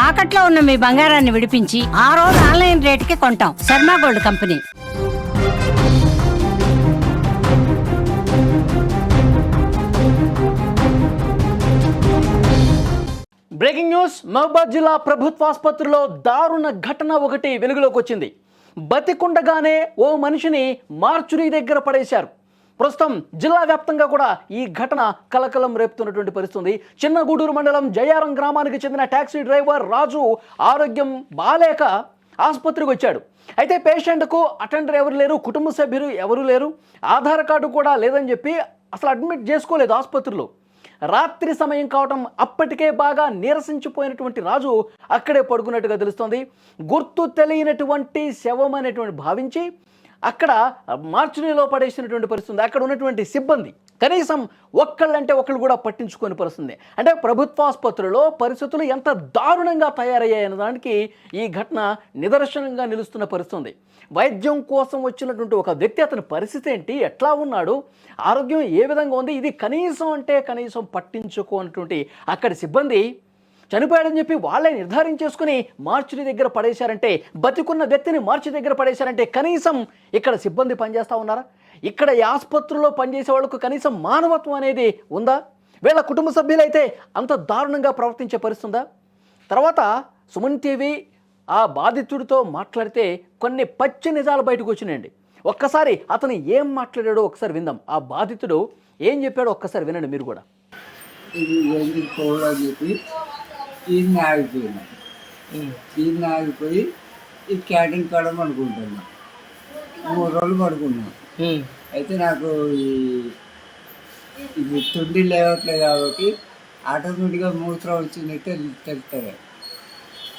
తాకట్లో ఉన్న మీ బంగారాన్ని విడిపించి ఆ రోజు ఆన్లైన్ రేటుకి కొంటాం. Sharma gold company. Breaking news. Mahabubabad జిల్లా ప్రభుత్వ ఆసుపత్రిలో దారుణ ఘటన ఒకటి వెలుగులోకి వచ్చింది. బతికుండగానే ఓ మనిషిని మార్చురీ దగ్గర పడేశారు. ప్రస్తుతం జిల్లా వ్యాప్తంగా కూడా ఈ ఘటన కలకలం రేపుతున్నటువంటి పరిస్థితి. చిన్నగూడూరు మండలం జయారం గ్రామానికి చెందిన టాక్సీ డ్రైవర్ రాజు ఆరోగ్యం బాలేక ఆసుపత్రికి వచ్చాడు. అయితే పేషెంట్కు అటెండర్ ఎవరు లేరు, కుటుంబ సభ్యులు ఎవరు లేరు, ఆధార్ కార్డు కూడా లేదని చెప్పి అసలు అడ్మిట్ చేసుకోలేదు ఆసుపత్రిలో. రాత్రి సమయం కావటం అప్పటికే బాగా నీరసించిపోయినటువంటి రాజు అక్కడే పడుకున్నట్టుగా తెలుస్తోంది. గుర్తు తెలియనటువంటి శవం అనేటువంటి భావించి అక్కడ మార్చురీలో పడేసినటువంటి పరిస్థితి. అక్కడ ఉన్నటువంటి సిబ్బంది కనీసం ఒక్కళ్ళంటే ఒకళ్ళు కూడా పట్టించుకొని పరిస్థితి. అంటే ప్రభుత్వ ఆసుపత్రిలో పరిస్థితులు ఎంత దారుణంగా తయారయ్యాయన్న దానికి ఈ ఘటన నిదర్శనంగా నిలుస్తున్న పరిస్థితి. వైద్యం కోసం వచ్చినటువంటి ఒక వ్యక్తి, అతని పరిస్థితి ఏంటి, ఎట్లా ఉన్నాడు, ఆరోగ్యం ఏ విధంగా ఉంది, ఇది కనీసం అంటే కనీసం పట్టించుకోనటువంటి అక్కడి సిబ్బంది చనిపోయాడని చెప్పి వాళ్ళే నిర్ధారించేసుకుని మార్చురీ దగ్గర పడేశారంటే, బతికున్న వ్యక్తిని మార్చి దగ్గర పడేశారంటే కనీసం ఇక్కడ సిబ్బంది పనిచేస్తూ ఉన్నారా? ఇక్కడ ఈ ఆసుపత్రిలో పనిచేసే వాళ్ళకు కనీసం మానవత్వం అనేది ఉందా? వీళ్ళ కుటుంబ సభ్యులైతే అంత దారుణంగా ప్రవర్తించే పరిస్థితుందా? తర్వాత సుమన్ టీవీ ఆ బాధితుడితో మాట్లాడితే కొన్ని పచ్చి నిజాలు బయటకు వచ్చినాయండి. ఒక్కసారి అతను ఏం మాట్లాడాడో ఒకసారి విందాం. ఆ బాధితుడు ఏం చెప్పాడో ఒక్కసారి వినండి మీరు కూడా. ఈయన ఆగిపోయినా ఈయన ఆగిపోయి ఈ క్యాటింగ్ కాడ పడుకుంటున్నా. 3 రోజులు పడుకున్నాను. అయితే నాకు ఇది తుండి లేవట్లేదు కాబట్టి ఆటోమేటిక్గా మూత్రం వచ్చిందంటే తెలుస్తుంది.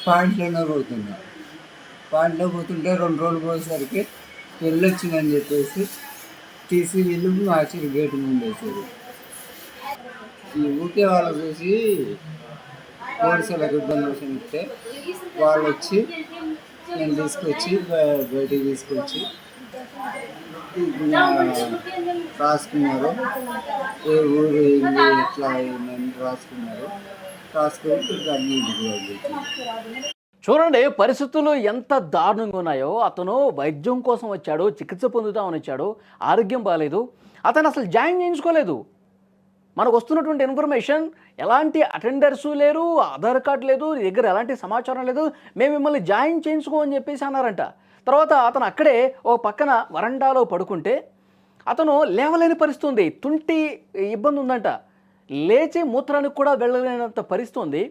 పాయింట్లోనే పోతున్నా. పాయింట్లో పోతుంటే 2 రోజులు పోయేసరికి వెళ్ళొచ్చిందని చెప్పేసి తీసి వీళ్ళు మార్చి గేటు ముందు వేసారు. ఈ ఊకే వాళ్ళు చూసి పోలీసులకు ఇన్ఫర్మేషన్ ఇస్తే వాళ్ళు వచ్చి నేను తీసుకొచ్చి బయటికి తీసుకొచ్చి రాసుకున్నారు. ఏ ఊరు ఏంది ఎట్లా అయిందని రాసుకున్నారు. రాసుకొని అన్ని ఇంటికి. చూడండి పరిస్థితులు ఎంత దారుణంగా ఉన్నాయో. అతను వైద్యం కోసం వచ్చాడు, చికిత్స పొందుతామని వచ్చాడు, ఆరోగ్యం బాగాలేదు, అతను అసలు జాయిన్ చేయించుకోలేదు. మనకు వస్తున్నటువంటి ఇన్ఫర్మేషన్ ఎలాంటి అటెండర్స్ లేరు, ఆధార్ కార్డు లేదు, నీ దగ్గర ఎలాంటి సమాచారం లేదు, మేము మిమ్మల్ని జాయిన్ చేయించుకోమని చెప్పేసి అన్నారంట. తర్వాత అతను అక్కడే ఓ పక్కన వరండాలో పడుకుంటే అతను లేవలేని పరిస్థితి ఉంది. తుంటి ఇబ్బంది ఉందంట, లేచి మూత్రానికి కూడా వెళ్ళలేనంత పరిస్థితి ఉంది.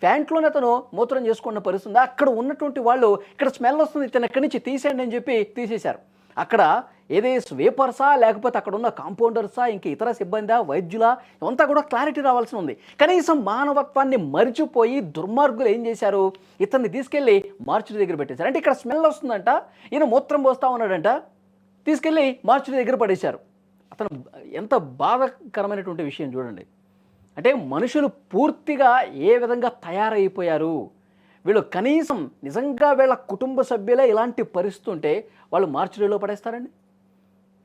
ప్యాంట్లోనే అతను మూత్రం చేసుకున్న పరిస్థితి. అక్కడ ఉన్నటువంటి వాళ్ళు ఇక్కడ స్మెల్ వస్తుంది, ఇతను ఎక్కడి నుంచి తీసేయండి అని చెప్పి తీసేశారు. అక్కడ ఏదే స్వీపర్సా లేకపోతే అక్కడ ఉన్న కాంపౌండర్సా ఇంక ఇతర సిబ్బందా వైద్యులా ఇవంతా కూడా క్లారిటీ రావాల్సి ఉంది. కనీసం మానవత్వాన్ని మరిచిపోయి దుర్మార్గులు ఏం చేశారు, ఇతన్ని తీసుకెళ్ళి మార్చురీ దగ్గర పెట్టేశారు. అంటే ఇక్కడ స్మెల్ వస్తుందంట, ఈయన మూత్రం పోస్తూ ఉన్నాడంట, తీసుకెళ్ళి మార్చురీ దగ్గర పడేశారు. అతను ఎంత బాధాకరమైనటువంటి విషయం చూడండి. అంటే మనుషులు పూర్తిగా ఏ విధంగా తయారైపోయారు. వీళ్ళు కనీసం నిజంగా వీళ్ళ కుటుంబ సభ్యులే ఇలాంటి పరిస్థితి ఉంటే వాళ్ళు మార్చురీలో పడేస్తారండి?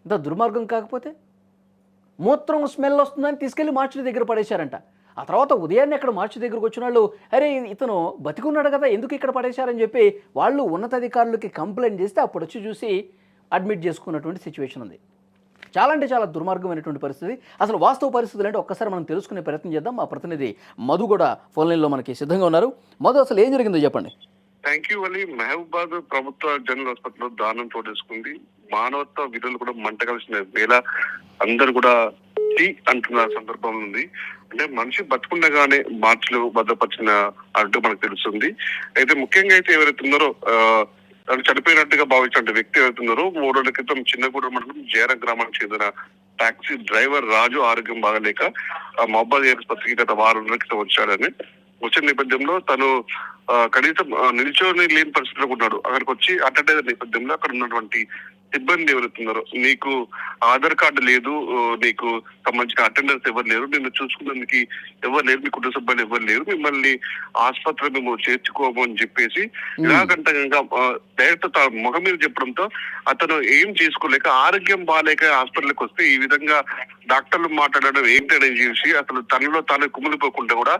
ఇంత దుర్మార్గం కాకపోతే. మూత్రం స్మెల్ వస్తుందని తీసుకెళ్ళి మార్చురీ దగ్గర పడేశారంట. ఆ తర్వాత ఉదయాన్నే అక్కడ మార్చురీ దగ్గరకు వచ్చిన వాళ్ళు అరే ఇతను బతికున్నాడు కదా ఎందుకు ఇక్కడ పడేశారని చెప్పి వాళ్ళు ఉన్నతాధికారులకి కంప్లైంట్ చేస్తే అప్పుడు వచ్చి చూసి అడ్మిట్ చేసుకున్నటువంటి సిచ్యువేషన్ ఉంది. చాలా అంటే చాలా దుర్మార్గమైనటువంటి పరిస్థితి. అసలు వాస్తవ పరిస్థితులు అంటే ఒక్కసారి మనం తెలుసుకునే ప్రయత్నం చేద్దాం. మా ప్రతినిధి మధు కూడా ఫోన్ లైన్లో మనకి సిద్ధంగా ఉన్నారు. మధు, అసలు ఏం జరిగిందో చెప్పండి. Thank you Ali. మహబూబాద్ ప్రభుత్వ జనరల్ హాస్పిటల్లో దారుణం చోటు చేసుకుంది. మానవత్వ విలువలు కూడా మంట కలిసిన వేళ అందరు కూడా అంటున్న సందర్భం ఉంది. అంటే మనిషి బతుకుండగానే మార్చిలో భద్రపరిచిన అంటూ మనకు తెలుస్తుంది. అయితే ముఖ్యంగా అయితే ఎవరైతే ఉన్నారో తను చనిపోయినట్టుగా భావించిన వ్యక్తి ఎవరుతున్నారో 3 రోజుల క్రితం చిన్నగూడెం మండలం జేర గ్రామానికి చెందిన టాక్సీ డ్రైవర్ రాజు ఆరోగ్యం బాగలేక మహబూబాద్ ఆసుపత్రికి గత 6 రోజుల క్రితం వచ్చాడని వచ్చిన నేపథ్యంలో తను కనీసం నిల్చొని లేని పరిస్థితిలో ఉన్నాడు. అక్కడికి వచ్చి అటెండ్ అయిన నేపథ్యంలో అక్కడ ఉన్నటువంటి సిబ్బంది ఎవరుతున్నారో నీకు ఆధార్ కార్డు లేదు, నీకు సంబంధించిన అటెండెన్స్ ఎవరు లేరు, నిన్ను చూసుకున్నందుకు ఎవరు లేరు, మీ కుటుంబ సభ్యులు ఎవరు లేరు, మిమ్మల్ని ఆసుపత్రి మేము చేర్చుకోము అని చెప్పేసి ఇలాగంటంగా డైరెక్ట్ తన ముఖం మీద చెప్పడంతో అతను ఏం చేసుకోలేక ఆరోగ్యం బాగాలేక హాస్పిటల్కి వస్తే ఈ విధంగా డాక్టర్లు మాట్లాడడం ఏంటని చేసి అసలు తనలో తాను కుమిలిపోకుండా కూడా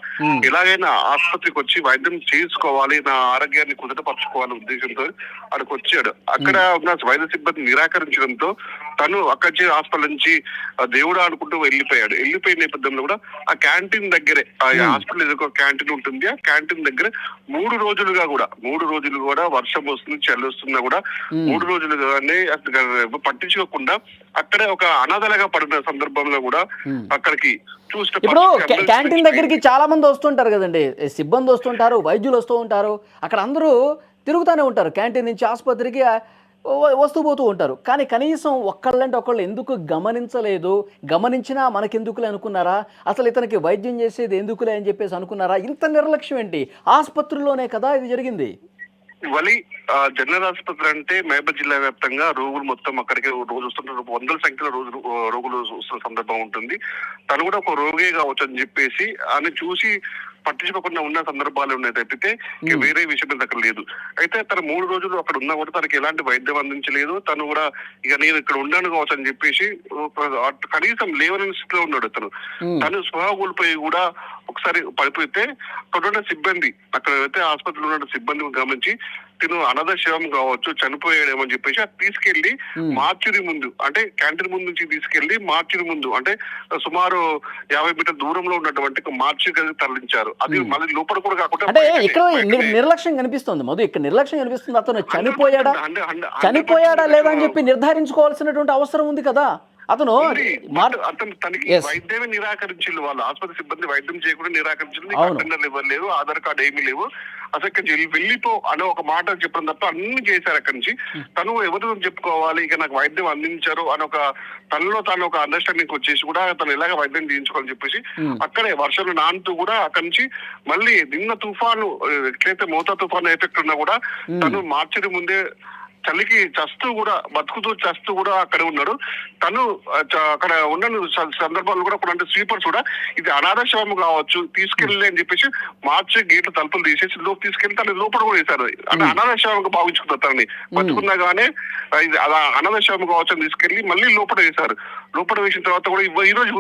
ఎలాగైనా ఆసుపత్రికి వచ్చి వైద్యం చేసుకోవాలి, నా ఆరోగ్యాన్ని కుదుటపరచుకోవాలనే ఉద్దేశంతో అక్కడికి వచ్చాడు. అక్కడ ఉన్న వైద్య సిబ్బంది నిరాకరించడంతో తను అక్కడి హాస్పిటల్ నుంచి దేవుడా అనుకుంటూ వెళ్ళిపోయాడు. వెళ్ళిపోయిన నేపథ్యంలో కూడా ఆ క్యాంటీన్ దగ్గరే, ఆ హాస్పిటల్ ఏదో క్యాంటీన్ ఉంటుంది, ఆ క్యాంటీన్ దగ్గర 3 రోజులు కూడా వర్షం వస్తుంది, చలి వస్తున్నా కూడా 3 రోజులుగానే పట్టించుకోకుండా అక్కడే ఒక అనాథలుగా పడిన సందర్భంలో కూడా అక్కడికి ఇప్పుడు క్యాంటీన్ దగ్గరికి చాలా మంది వస్తుంటారు కదండి, సిబ్బంది వస్తుంటారు, వైద్యులు వస్తూ ఉంటారు, అక్కడ అందరూ తిరుగుతూనే ఉంటారు, క్యాంటీన్ నుంచి ఆసుపత్రికి వస్తూ పోతూ ఉంటారు. కానీ కనీసం ఒక్కళ్ళంటే ఒకళ్ళు ఎందుకు గమనించలేదు, గమనించినా మనకెందుకులే అనుకున్నారా, అసలు ఇతనికి వైద్యం చేసేది ఎందుకులే అని చెప్పేసి అనుకున్నారా? ఇంత నిర్లక్ష్యం ఏంటి? ఆసుపత్రిలోనే కదా ఇది జరిగింది. వలి జనరల్ ఆసుపత్రి అంటే మహబూబ్ జిల్లా వ్యాప్తంగా రోగులు మొత్తం అక్కడికి రోజు వస్తుంటారు, వందల సంఖ్యలో రోగులు వస్తున్న సందర్భం ఉంటుంది. తను కూడా ఒక రోగే కావచ్చు అని చెప్పేసి అని చూసి పట్టించుకోకుండా ఉన్న సందర్భాలు ఉన్నాయి తప్పితే వేరే విషయం దగ్గర లేదు. అయితే తను 3 రోజులు అక్కడ ఉన్నా కూడా తనకి ఎలాంటి వైద్యం అందించలేదు. తను కూడా ఇక నేను ఇక్కడ ఉన్నాను కావచ్చు అని చెప్పేసి కనీసం లేవని స్థితిలో ఉన్నాడు. తను స్పృహ కోల్పోయి కూడా ఒకసారి పడిపోతే అక్కడ సిబ్బంది, అక్కడ అయితే ఆసుపత్రిలో ఉన్న సిబ్బంది గమనించి తిను అనాథ శవం కావచ్చు, చనిపోయాడేమో అని చెప్పేసి అది తీసుకెళ్లి మార్చురి ముందు, అంటే క్యాంటీన్ ముందు నుంచి తీసుకెళ్లి మార్చురి ముందు, అంటే సుమారు 50 మీటర్ల దూరంలో ఉన్నటువంటి మార్చురి గదికి తరలించారు. అది మళ్ళీ లోపల కూడా కాకుండా అంటే ఇక్కడ నిర్లక్ష్యం కనిపిస్తుంది మధు, ఇక్కడ నిర్లక్ష్యం కనిపిస్తుంది. అతను చనిపోయాడా లేదా అని చెప్పి నిర్ధారించుకోవాల్సినటువంటి అవసరం ఉంది కదా. అతను తనకి వైద్యమే నిరాకరించింది, వాళ్ళు ఆసుపత్రి సిబ్బంది వైద్యం చేయకుండా నిరాకరించింది. అటెండర్లు ఎవరు లేవు, ఆధార్ కార్డు ఏమీ లేవు, అసలు ఇక్కడ నుంచి వెళ్ళిపో అనే ఒక మాట చెప్పడం తప్ప అన్ని చేశారు. అక్కడి నుంచి తను ఎవరితో చెప్పుకోవాలి, ఇక నాకు వైద్యం అందించారు అని ఒక తనలో తాను ఒక అండర్స్టాండింగ్ వచ్చేసి కూడా తను ఎలాగ వైద్యం చేయించుకోవాలని చెప్పేసి అక్కడే వర్షంలో నానుతూ కూడా అక్కడి నుంచి మళ్ళీ నిన్న తుఫాను ఎట్లయితే మోతా తుఫాను ఎఫెక్ట్ ఉన్నా కూడా తను మార్చడి ముందే చలికి చస్తూ కూడా బతుకుతూ చస్తూ కూడా అక్కడే ఉన్నాడు. తను అక్కడ ఉన్న సందర్భాలు కూడా కొన్ని స్వీపర్స్ కూడా ఇది అనాథ శవం కావచ్చు తీసుకెళ్ళి అని చెప్పేసి మార్చి గేట్లు తలుపులు తీసేసి లోపు తీసుకెళ్లి తను లోపల కూడా వేశారు. అంటే అనాథ శవంగా భావించుకుంటారు తనని, బతుకున్నా గానే ఇది అలా అనాథ శవం కావచ్చు అని తీసుకెళ్లి మళ్ళీ లోపల వేశారు. లోపల వేసిన తర్వాత కూడా ఈ రోజు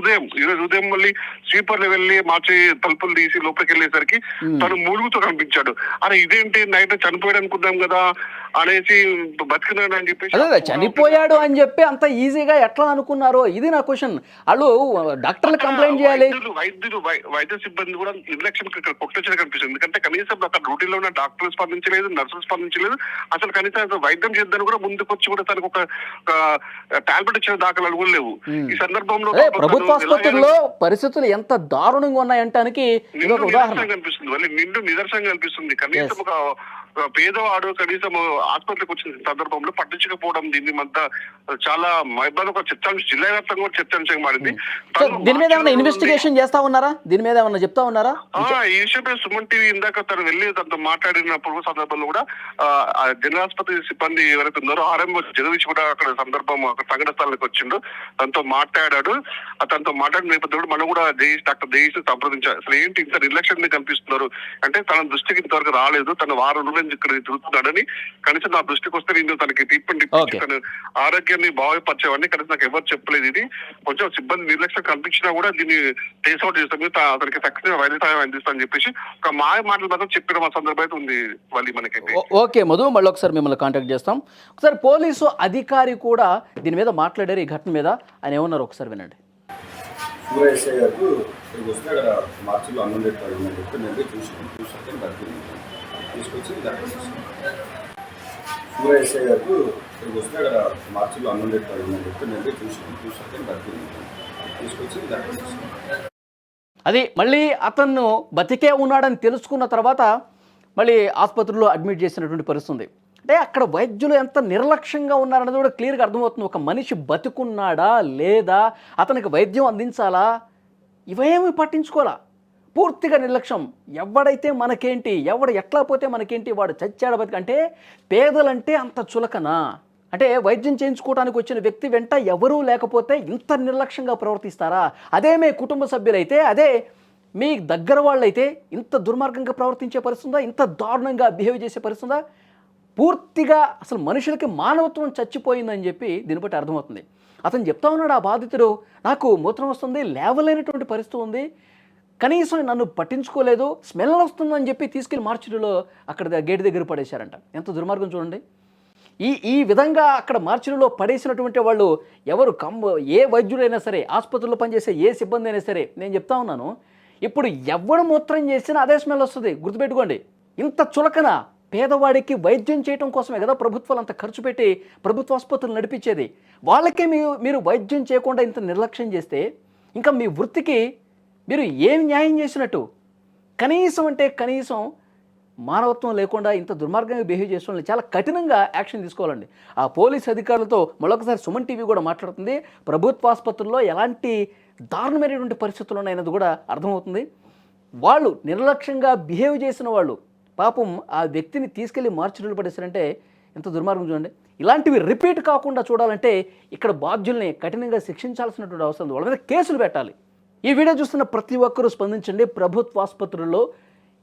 ఉదయం మళ్ళీ స్వీపర్లు వెళ్ళి మార్చి తలుపులు తీసి లోపలికి వెళ్ళేసరికి తను మూలుగుతో కనిపించాడు. అరే ఇదేంటి నైట్ చనిపోయాడు అనుకుందాం కదా అనేసి బతికినాడు అని చెప్పేసి, చనిపోయాడు అని చెప్పి అంత ఈజీగా ఎట్లా అనుకున్నారో ఇది నా క్వశ్చన్. వాళ్ళు డాక్టర్లు కంప్లైంట్ చేయాలి, వైద్య సిబ్బంది కూడా నిర్లక్ష్యం కొట్టొచ్చిన కనిపిస్తుంది. ఎందుకంటే కనీసం అక్కడ డ్యూటీలో ఉన్న డాక్టర్లు స్పందించలేదు, నర్సులు స్పందించలేదు, అసలు కనీసం వైద్యం చేద్దాం కూడా ముందుకు వచ్చి కూడా తనకు ఒక టాబ్లెట్ ఇచ్చిన దాఖలాలు కూడా లేవు. ఈ సందర్భంలో ప్రభుత్వ ఆసుపత్రుల్లో పరిస్థితులు ఎంత దారుణంగా ఉన్నాయంటానికి ఇది ఒక ఉదాహరణ కనిపిస్తుంది, మళ్ళీ నిండు నిదర్శనం కనిపిస్తుంది. కనీసం ఒక పేదవాడు కనీసం ఆసుపత్రికి వచ్చిన సందర్భంలో పట్టించకపోవడం దీన్ని అంతా చాలా ఒక చర్చాంశం, జిల్లా వ్యాప్తంగా కూడా చర్చాంశం మారింది. దీని మీద ఏమైనా ఇన్వెస్టిగేషన్ చేస్తా ఉన్నారా, దీని మీద ఏమన్నా చెప్తా ఉన్నారా? ఈ విషయమే సుమన్ టీవీ ఇందాక తను వెళ్ళి తనతో మాట్లాడినప్పుడు సందర్భంలో కూడా జనరల్ ఆసుపత్రి సిబ్బంది ఎవరైతే ఉన్నారో ఆర్ఎంఓ జగదీష్ కూడా అక్కడ సందర్భం అక్కడ సంఘటన స్థలానికి వచ్చిండు, తనతో మాట్లాడాడు. తనతో మాట్లాడిన నేపథ్యంలో మనం కూడా డాక్టర్ జయేష్ సంప్రదించారు. అసలు ఏంటి ఇంత నిర్లక్ష్యంగా కనిపిస్తున్నారు అంటే తన దృష్టికి ఇంతవరకు రాలేదు, తన వారం రోజులు ఇక్కడ తిరుగుతున్నాడని, కనీసం నా దృష్టికి వస్తే నేను తనకి ట్రీట్మెంట్ ఇప్పించి తన ఆరోగ్యాన్ని బాగుపరిచేవాడిని, కనీసం నాకు ఎవరు చెప్పలేదు. ఇది కొంచెం సిబ్బంది నిర్లక్ష్యం కనిపించినా కూడా దీన్ని ట్రేస్ అవుట్ చేస్తాను, అతనికి తక్షణ వైద్య సహాయం అందిస్తానని చెప్పేసి ఒక మాటలు మాత్రం చెప్పిన మా సందర్భం అయితే ఉంది. వాళ్ళు మనకైతే ఓకే మధు, మళ్ళీ ఒకసారి మిమ్మల్ని కాంటాక్ట్ చేస్తాం. ఒకసారి పోలీసు అధికారి కూడా దీని మీద మాట్లాడారు, ఈ ఘటన మీద. ఆయన ఏమన్నారు ఒకసారి వినండి. ఎస్ఐ గారు ఇక్కడికి వస్తే అక్కడ మార్చిలో అన్నుండేది పడిందని చెప్పి నేను చూసాక బతికింది తీసుకొచ్చి ఎస్ఐ గారు ఇక్కడికి వస్తే అక్కడ మార్చిలో అన్నుండేది పడిందని చెప్పి నేను చూసాక బతికింది తీసుకొచ్చి అది మళ్ళీ అతను బతికే ఉన్నాడని తెలుసుకున్న తర్వాత మళ్ళీ ఆసుపత్రిలో అడ్మిట్ చేసినటువంటి పరిస్థితి. అంటే అక్కడ వైద్యులు ఎంత నిర్లక్ష్యంగా ఉన్నారనేది కూడా క్లియర్గా అర్థమవుతుంది. ఒక మనిషి బతుకున్నాడా లేదా, అతనికి వైద్యం అందించాలా, ఇవేమీ పట్టించుకోవాలా, పూర్తిగా నిర్లక్ష్యం. ఎవడైతే మనకేంటి, ఎవడు ఎట్లా పోతే మనకేంటి, వాడు చచ్చాడ బతికి. అంటే పేదలంటే అంత చులకనా? అంటే వైద్యం చేయించుకోవడానికి వచ్చిన వ్యక్తి వెంట ఎవరూ లేకపోతే ఇంత నిర్లక్ష్యంగా ప్రవర్తిస్తారా? అదే మీ కుటుంబ సభ్యులైతే, అదే మీ దగ్గర వాళ్ళైతే ఇంత దుర్మార్గంగా ప్రవర్తించే పరిస్థితుందా, ఇంత దారుణంగా బిహేవ్ చేసే పరిస్థితుందా? పూర్తిగా అసలు మనుషులకి మానవత్వం చచ్చిపోయిందని చెప్పి దీన్ని బట్టి అర్థమవుతుంది. అతను చెప్తా ఉన్నాడు, ఆ బాధితుడు, నాకు మూత్రం వస్తుంది, లేవలేనటువంటి పరిస్థితి ఉంది, కనీసం నన్ను పట్టించుకోలేదు, స్మెల్ వస్తుందని చెప్పి తీసుకెళ్లి మార్చిలో అక్కడ గేట్ దగ్గర పడేశారంట. ఎంత దుర్మార్గం చూడండి. ఈ విధంగా అక్కడ మార్చిలో పడేసినటువంటి వాళ్ళు ఎవరు ఏ వైద్యుడైనా సరే, ఆసుపత్రిలో పనిచేసే ఏ సిబ్బంది అయినా సరే, నేను చెప్తా ఉన్నాను, ఇప్పుడు ఎవడు మూత్రం చేసినా అదే స్మెల్ వస్తుంది, గుర్తుపెట్టుకోండి. ఇంత చులకన పేదవాడికి వైద్యం చేయడం కోసమే కదా ప్రభుత్వాలు అంత ఖర్చు పెట్టి ప్రభుత్వ ఆసుపత్రులు నడిపించేది. వాళ్ళకే మీరు వైద్యం చేయకుండా ఇంత నిర్లక్ష్యం చేస్తే ఇంకా మీ వృత్తికి మీరు ఏం న్యాయం చేసినట్టు? కనీసం అంటే కనీసం మానవత్వం లేకుండా ఇంత దుర్మార్గంగా బిహేవ్ చేసిన చాలా కఠినంగా యాక్షన్ తీసుకోవాలండి. ఆ పోలీస్ అధికారులతో మరొకసారి సుమన్ టీవీ కూడా మాట్లాడుతుంది. ప్రభుత్వ ఆసుపత్రుల్లో ఎలాంటి దారుణమైనటువంటి పరిస్థితులు ఉన్నాయన్నది కూడా అర్థమవుతుంది. వాళ్ళు నిర్లక్ష్యంగా బిహేవ్ చేసిన వాళ్ళు పాపం ఆ వ్యక్తిని తీసుకెళ్లి మార్చిలో పడేశారంటే ఎంత దుర్మార్గం చూడండి. ఇలాంటివి రిపీట్ కాకుండా చూడాలంటే ఇక్కడ బాధ్యుల్ని కఠినంగా శిక్షించాల్సినటువంటి అవసరం ఉంది, వాళ్ళ మీద కేసులు పెట్టాలి. ఈ వీడియో చూస్తున్న ప్రతి ఒక్కరూ స్పందించండి. ప్రభుత్వ ఆసుపత్రుల్లో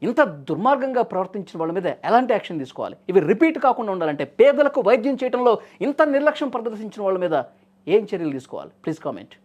ఇంత దుర్మార్గంగా ప్రవర్తించిన వాళ్ళ మీద ఎలాంటి యాక్షన్ తీసుకోవాలి? ఇవి రిపీట్ కాకుండా ఉండాలంటే పేదలకు వైద్యం చేయడంలో ఇంత నిర్లక్ష్యం ప్రదర్శించిన వాళ్ళ మీద ఏం చర్యలు తీసుకోవాలి? Please comment.